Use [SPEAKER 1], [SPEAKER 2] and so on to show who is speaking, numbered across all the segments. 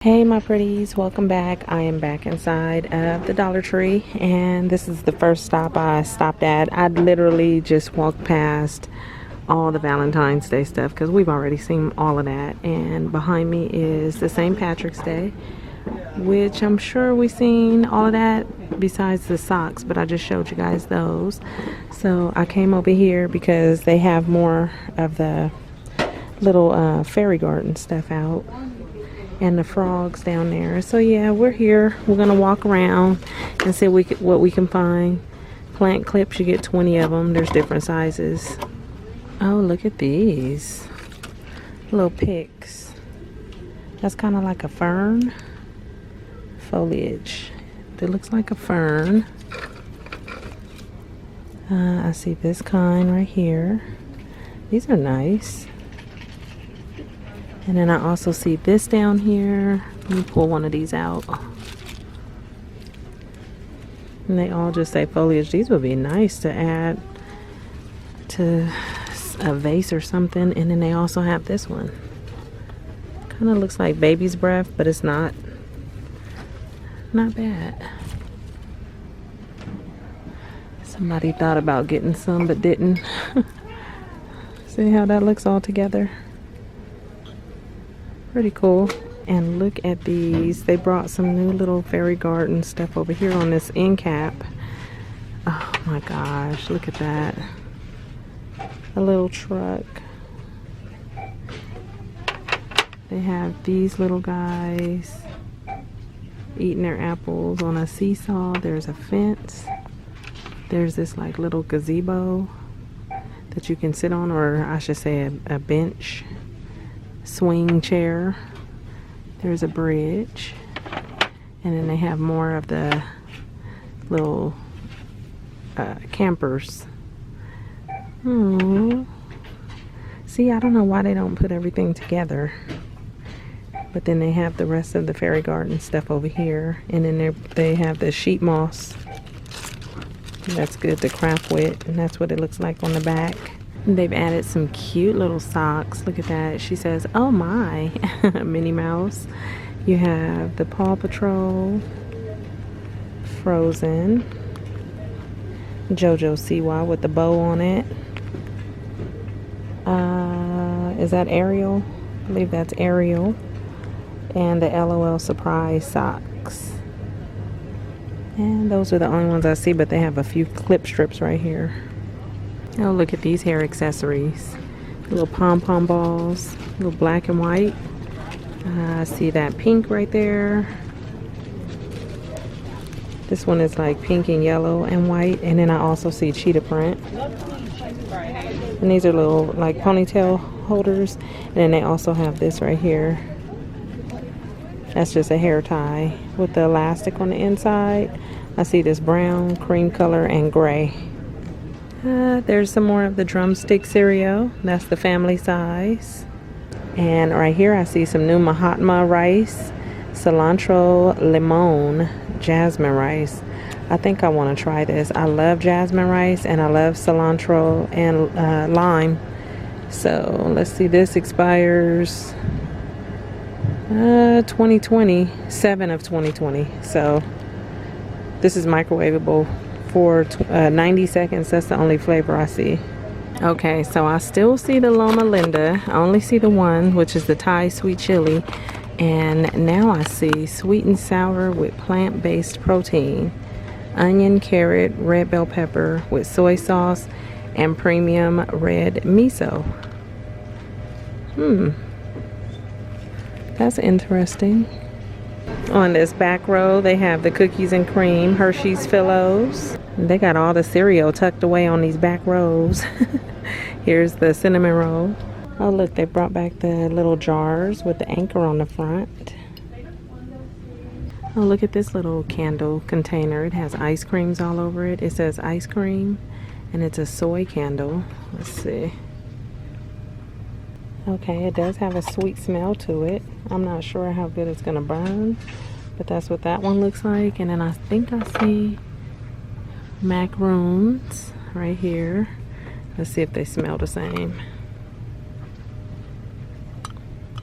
[SPEAKER 1] Hey my pretties, welcome back. I am back inside of the Dollar Tree and this is the first stop I stopped at. I literally just walked past all the Valentine's Day stuff because we've already seen all of that, and behind me is the St. Patrick's Day, which I'm sure we've seen all of that besides the socks, but I just showed you guys those. So I came over here because they have more of the little fairy garden stuff out and the frogs down there. So yeah, we're here. We're gonna walk around and see what we can find. Plant clips, you get 20 of them. There's different sizes. Oh, look at these little picks. That's kind of like a fern foliage. It looks like a fern. I see this kind right here. These are nice. And then I also see this down here. Let me pull one of these out. And they all just say foliage. These would be nice to add to a vase or something. And then they also have this one. Kind of looks like baby's breath, but it's not. Not bad. Somebody thought about getting some but didn't. See how that looks all together? Pretty cool. And look at these. They brought some new little fairy garden stuff over here on this end cap. Oh my gosh, look at that. A little truck. They have these little guys eating their apples on a seesaw. There's a fence. There's this like little gazebo that you can sit on, or I should say a bench. Swing chair. There's a bridge, and then they have more of the little campers. See, I don't know why they don't put everything together, but then they have the rest of the fairy garden stuff over here, and then they have the sheet moss. That's good to craft with, and that's what it looks like on the back. They've added some cute little socks. Look at that. She says, oh my. Minnie Mouse. You have the Paw Patrol, Frozen, JoJo Siwa with the bow on it. Is that Ariel? I believe that's Ariel. And the LOL Surprise socks. And those are the only ones I see, but they have a few clip strips right here. Oh, look at these hair accessories. Little pom-pom balls, little black and white. I see that pink right there. This one is like pink and yellow and white. And then I also see cheetah print. And these are little like ponytail holders. And then they also have this right here. That's just a hair tie with the elastic on the inside. I see this brown, cream color, and gray. There's some more of the drumstick cereal. That's the family size. And right here I see some new Mahatma rice, cilantro limon, jasmine rice. I think I want to try this. I love jasmine rice and I love cilantro and lime. So let's see, this expires 2020, 7 of 2020. So this is microwavable for 90 seconds. That's the only flavor I see. Okay, so I still see the Loma Linda. I only see the one, which is the Thai sweet chili. And now I see sweet and sour with plant-based protein, onion, carrot, red bell pepper with soy sauce, and premium red miso. That's interesting. On this back row, they have the cookies and cream, Hershey's Fillows. They got all the cereal tucked away on these back rows. Here's the cinnamon roll. Oh look, they brought back the little jars with the anchor on the front. Oh, look at this little candle container. It has ice creams all over it. It says ice cream, and it's a soy candle. Let's see. Okay, it does have a sweet smell to it. I'm not sure how good it's gonna burn, but that's what that one looks like. And then I think I see macaroons right here. Let's see if they smell the same.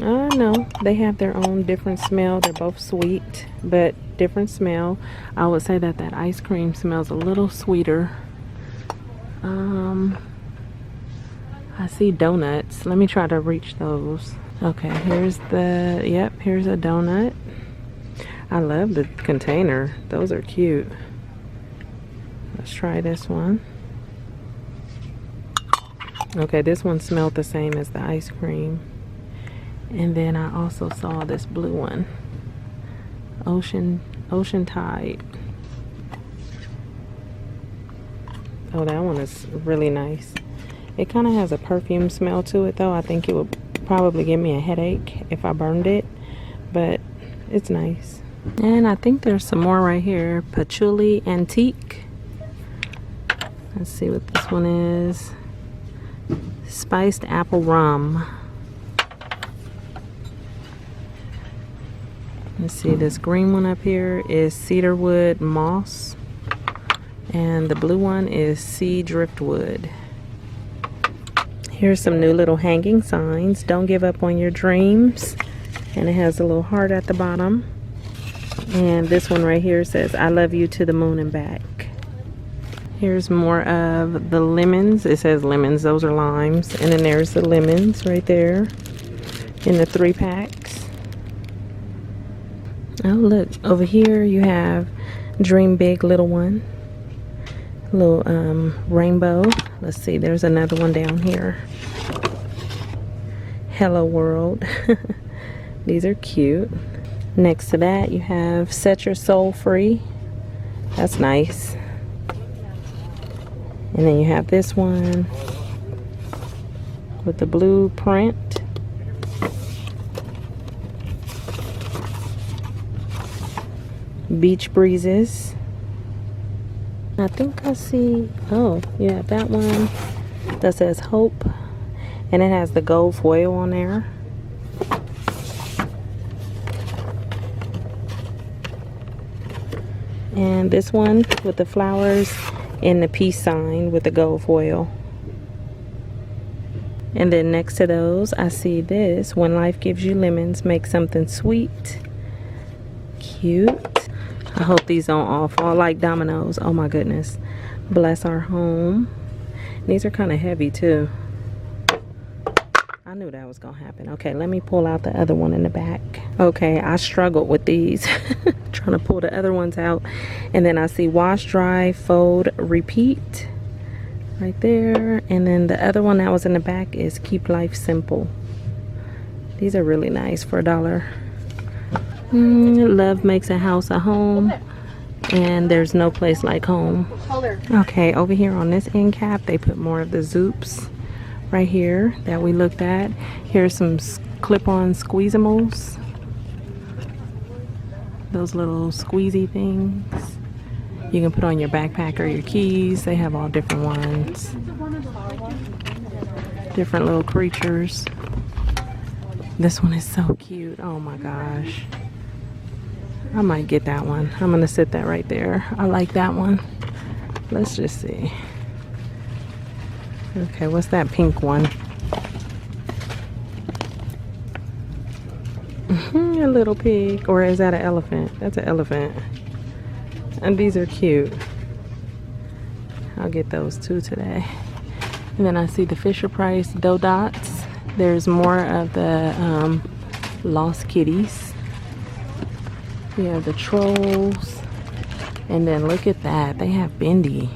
[SPEAKER 1] No, they have their own different smell. They're both sweet, but different smell. I would say that that ice cream smells a little sweeter. I see donuts. Let me try to reach those. Okay, here's the, yep, here's a donut. I love the container. Those are cute. Let's try this one. Okay, this one smelled the same as the ice cream. And then I also saw this blue one. Ocean Tide. Oh, that one is really nice. It kind of has a perfume smell to it though. I think it would probably give me a headache if I burned it, but it's nice. And I think there's some more right here. Patchouli Antique. Let's see what this one is. Spiced apple rum. Let's see, this green one up here is cedarwood moss, and the blue one is sea driftwood. Here's some new little hanging signs. Don't give up on your dreams, and it has a little heart at the bottom. And this one right here says, I love you to the moon and back. Here's more of the lemons. It says lemons, those are limes. And then there's the lemons right there in the 3-packs. Oh, look, over here you have Dream Big Little One. Little rainbow. Let's see, there's another one down here. Hello World. These are cute. Next to that you have Set Your Soul Free. That's nice. And then you have this one with the blue print. Beach Breezes. I think I see, oh yeah, that one that says Hope, and it has the gold foil on there. And this one with the flowers and the peace sign with the gold foil. And then next to those I see this, When Life Gives You Lemons, Make Something Sweet. Cute. I hope these don't all fall like dominoes. Oh my goodness. Bless Our Home. These are kind of heavy too. I knew that was gonna happen. Okay, let me pull out the other one in the back. Okay, I struggled with these. Trying to pull the other ones out. And then I see Wash, Dry, Fold, Repeat. Right there. And then the other one that was in the back is Keep Life Simple. These are really nice for $1. Love Makes a House a Home, and There's No Place Like Home. Okay, over here on this end cap they put more of the Zoops right here that we looked at. Here's some clip-on squeezimals, those little squeezy things you can put on your backpack or your keys. They have all different ones, different little creatures. This one is so cute. Oh my gosh, I might get that one. I'm gonna sit that right there. I like that one. Let's just see. Okay, what's that pink one? A little pig, or is that an elephant? That's an elephant. And these are cute. I'll get those too today. And then I see the Fisher Price dough dots. There's more of the Lost Kitties. We have the Trolls, and then look at that, they have Bendy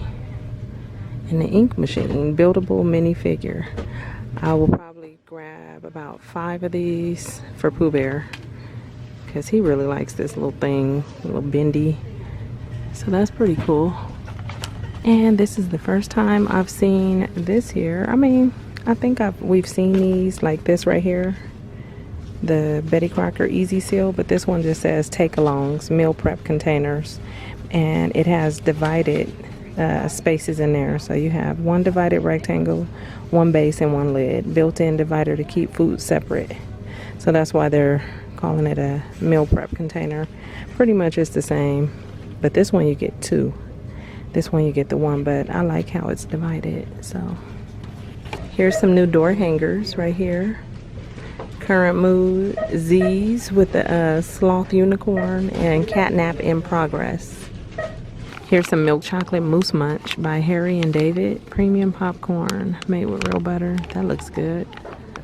[SPEAKER 1] and the ink machine, buildable minifigure. I will probably grab about 5 of these for Pooh Bear because he really likes this little thing, little Bendy. So that's pretty cool. And this is the first time I've seen this here. I mean, I think we've seen these like this right here, the Betty Crocker Easy Seal, but this one just says take-alongs, meal prep containers, and it has divided spaces in there. So you have one divided rectangle, one base, and one lid. Built-in divider to keep food separate. So that's why they're calling it a meal prep container. Pretty much it's the same, but this one you get 2. This one you get the 1, but I like how it's divided. So here's some new door hangers right here. Current Mood Z's with the sloth unicorn and catnap in progress. Here's some milk chocolate mousse munch by Harry and David. Premium popcorn made with real butter. That looks good.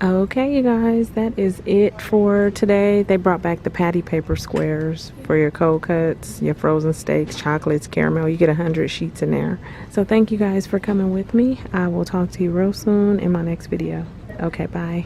[SPEAKER 1] Okay, you guys, that is it for today. They brought back the patty paper squares for your cold cuts, your frozen steaks, chocolates, caramel. You get 100 sheets in there. So thank you guys for coming with me. I will talk to you real soon in my next video. Okay, bye.